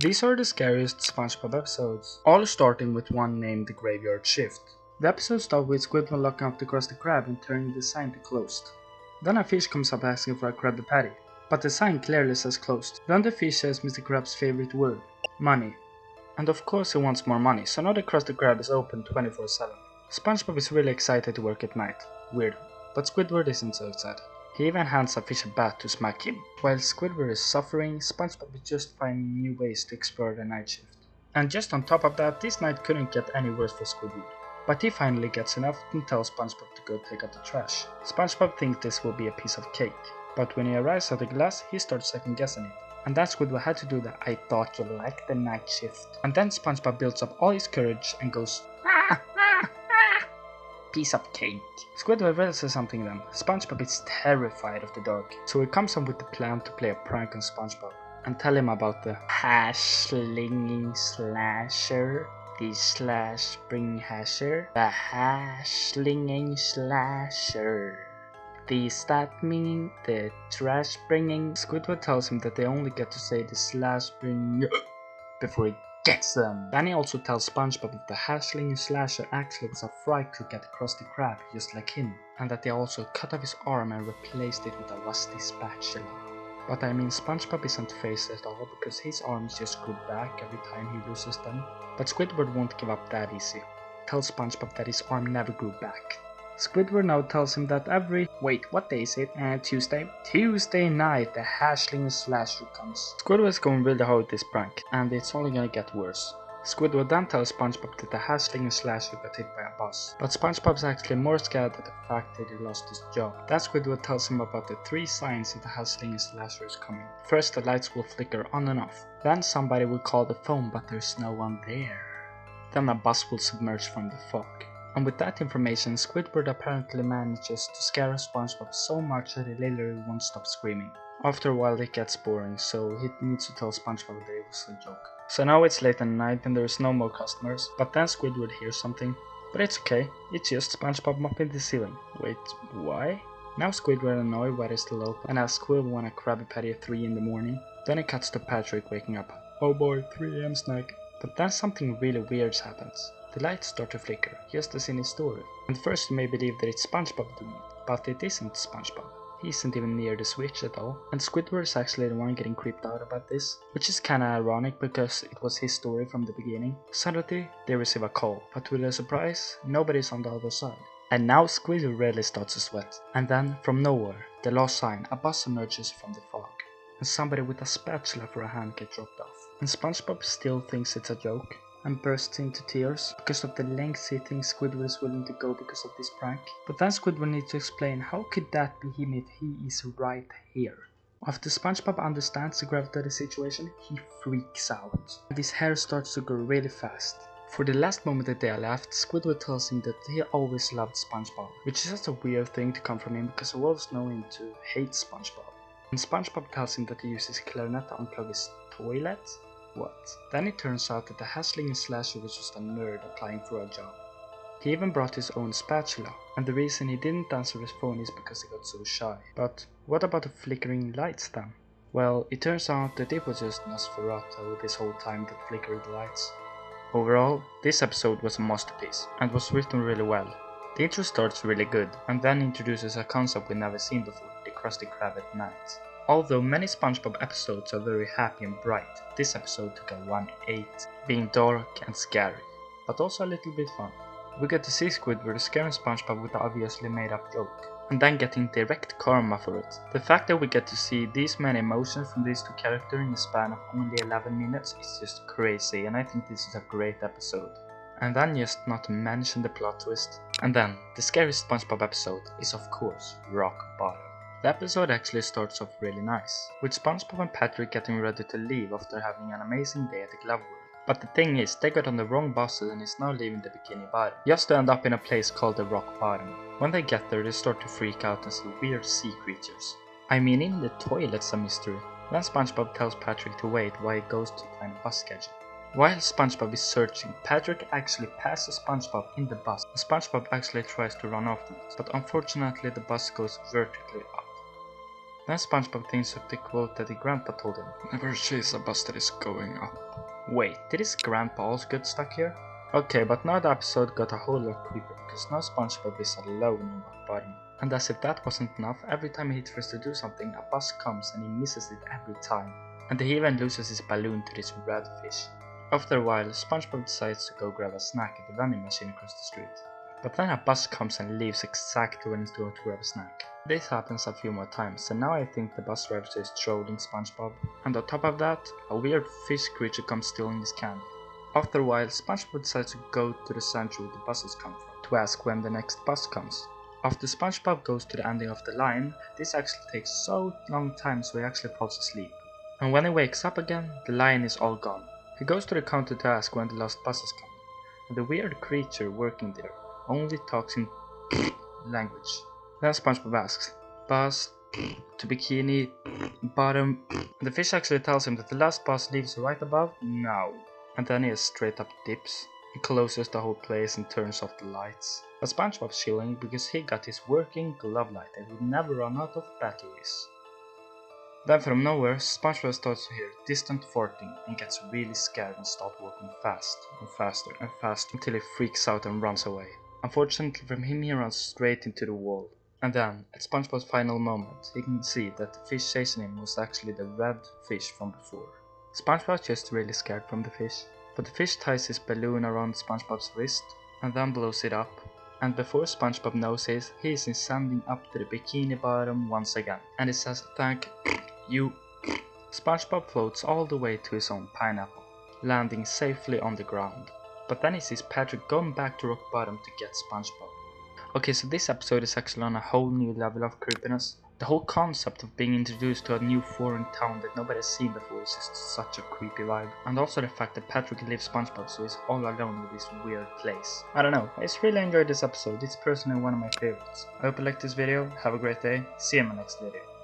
These are the scariest Spongebob episodes, all starting with one named The Graveyard Shift. The episode starts with Squidward locking up the Krusty Krab and turning the sign to closed. Then a fish comes up asking for a Krabby Patty, but the sign clearly says closed. Then the fish says Mr. Krab's favorite word, money. And of course he wants more money, so now the Krusty Krab is open 24/7. Spongebob is really excited to work at night. Weird. But Squidward isn't so excited. He even hands a fish a bat to smack him. While Squidward is suffering, SpongeBob is just finding new ways to explore the night shift. And just on top of that, this night couldn't get any worse for Squidward. But he finally gets enough and tells SpongeBob to go take out the trash. SpongeBob thinks this will be a piece of cake, but when he arrives at the glass, he starts second guessing it. And then Squidward had to do the "I thought you liked the night shift." And then SpongeBob builds up all his courage and goes, piece of cake. Squidward realizes something then. SpongeBob is terrified of the dark, so he comes up with the plan to play a prank on SpongeBob and tell him about the hash-slinging slasher, the slash-bring hasher, the hash-slinging slasher. Does that mean the trash-bringing? Squidward tells him that they only get to say the slash-bring before he gets them. Then he also tells SpongeBob that the hash-slinging slasher actually was a fry cook at the Krusty Krab, just like him, and that they also cut off his arm and replaced it with a rusty spatula. But I mean, SpongeBob isn't phased at all because his arms just grew back every time he loses them. But Squidward won't give up that easy. Tells SpongeBob that his arm never grew back. Squidward now tells him that wait, what day is it? Tuesday night, the hash-slinging slasher comes. Squidward is going really hard with this prank, and it's only gonna get worse. Squidward then tells SpongeBob that the hash-slinging slasher got hit by a bus, but SpongeBob's actually more scared at the fact that he lost his job. Then Squidward tells him about the 3 signs that the hash-slinging slasher is coming. First, the lights will flicker on and off. Then somebody will call the phone, but there's no one there. Then a bus will submerge from the fog. And with that information, Squidward apparently manages to scare SpongeBob so much that he literally won't stop screaming. After a while it gets boring, so he needs to tell SpongeBob that it was a joke. So now it's late at night and there is no more customers, but then Squidward hears something. But it's okay, it's just SpongeBob mopping the ceiling. Wait, why? Now Squidward annoyed why they're still open and asks Squidward want a Krabby Patty at 3 in the morning. Then it cuts to Patrick waking up. Oh boy, 3 AM snack. But then something really weird happens. The lights start to flicker, just as in his story. And first you may believe that it's SpongeBob doing it, but it isn't SpongeBob. He isn't even near the switch at all, and Squidward is actually the one getting creeped out about this, which is kinda ironic because it was his story from the beginning. Suddenly, they receive a call, but to their surprise, nobody's on the other side. And now Squidward really starts to sweat. And then, from nowhere, the lost sign, a bus emerges from the fog, and somebody with a spatula for a hand gets dropped off. And SpongeBob still thinks it's a joke, and bursts into tears because of the lengths he thinks Squidward is willing to go because of this prank. But then Squidward needs to explain how could that be him if he is right here. After SpongeBob understands the gravity of the situation, he freaks out, and his hair starts to go really fast. For the last moment that they are left, Squidward tells him that he always loved SpongeBob, which is just a weird thing to come from him because we always know him to hate SpongeBob. And SpongeBob tells him that he uses clarinet to unplug his toilet. What? Then it turns out that the hash-slinging slasher was just a nerd applying for a job. He even brought his own spatula, and the reason he didn't answer his phone is because he got so shy. But what about the flickering lights then? Well, it turns out that it was just Nosferatu this whole time that flickered the lights. Overall, this episode was a masterpiece, and was written really well. The intro starts really good, and then introduces a concept we've never seen before, the Krusty Krab at night. Although many Spongebob episodes are very happy and bright, this episode took a 1/8, being dark and scary, but also a little bit fun. We get to see Squidward scaring SpongeBob with the obviously made up joke, and then getting direct karma for it. The fact that we get to see these many emotions from these 2 characters in the span of only 11 minutes is just crazy, and I think this is a great episode. And then just not to mention the plot twist. And then, the scariest Spongebob episode is of course Rock Bottom. The episode actually starts off really nice, with SpongeBob and Patrick getting ready to leave after having an amazing day at the Glove World. But the thing is, they got on the wrong buses and is now leaving the Bikini Bottom, just to end up in a place called the Rock Bottom. When they get there, they start to freak out and see weird sea creatures. I mean, even the toilet's a mystery. Then SpongeBob tells Patrick to wait while he goes to find a bus schedule. While SpongeBob is searching, Patrick actually passes SpongeBob in the bus, and SpongeBob actually tries to run after it, but unfortunately the bus goes vertically up. Then SpongeBob thinks of the quote that his grandpa told him. Never chase a bus that is going up. Wait, did his grandpa also get stuck here? Okay, but now the episode got a whole lot creepier because now SpongeBob is alone in rock bottom. And as if that wasn't enough, every time he tries to do something, a bus comes and he misses it every time. And he even loses his balloon to this red fish. After a while, SpongeBob decides to go grab a snack at the vending machine across the street. But then a bus comes and leaves exactly when he's going to grab a snack. This happens a few more times, and now I think the bus driver is trolling SpongeBob. And on top of that, a weird fish creature comes stealing his candy. After a while, SpongeBob decides to go to the center where the buses come from, to ask when the next bus comes. After SpongeBob goes to the ending of the line, this actually takes so long time so he actually falls asleep. And when he wakes up again, the line is all gone. He goes to the counter to ask when the last bus is coming, and the weird creature working there only talks in language. Then SpongeBob asks, bus to Bikini Bottom. The fish actually tells him that the last bus leaves right above now. And then he straight up dips. He closes the whole place and turns off the lights. But SpongeBob's chilling because he got his working glove light and would never run out of batteries. Then from nowhere, SpongeBob starts to hear distant farting and gets really scared and starts walking fast and faster and faster until he freaks out and runs away. Unfortunately from him, he runs straight into the wall. And then, at SpongeBob's final moment, he can see that the fish chasing him was actually the red fish from before. SpongeBob's just really scared from the fish. But the fish ties his balloon around SpongeBob's wrist and then blows it up. And before SpongeBob knows it, he is ascending up to the Bikini Bottom once again. And he says, thank you. SpongeBob floats all the way to his own pineapple, landing safely on the ground. But then he sees Patrick going back to rock bottom to get SpongeBob. Okay, so this episode is actually on a whole new level of creepiness. The whole concept of being introduced to a new foreign town that nobody has seen before is just such a creepy vibe. And also the fact that Patrick leaves SpongeBob so he's all alone with this weird place. I don't know, I just really enjoyed this episode. It's personally one of my favorites. I hope you liked this video, have a great day, see you in my next video.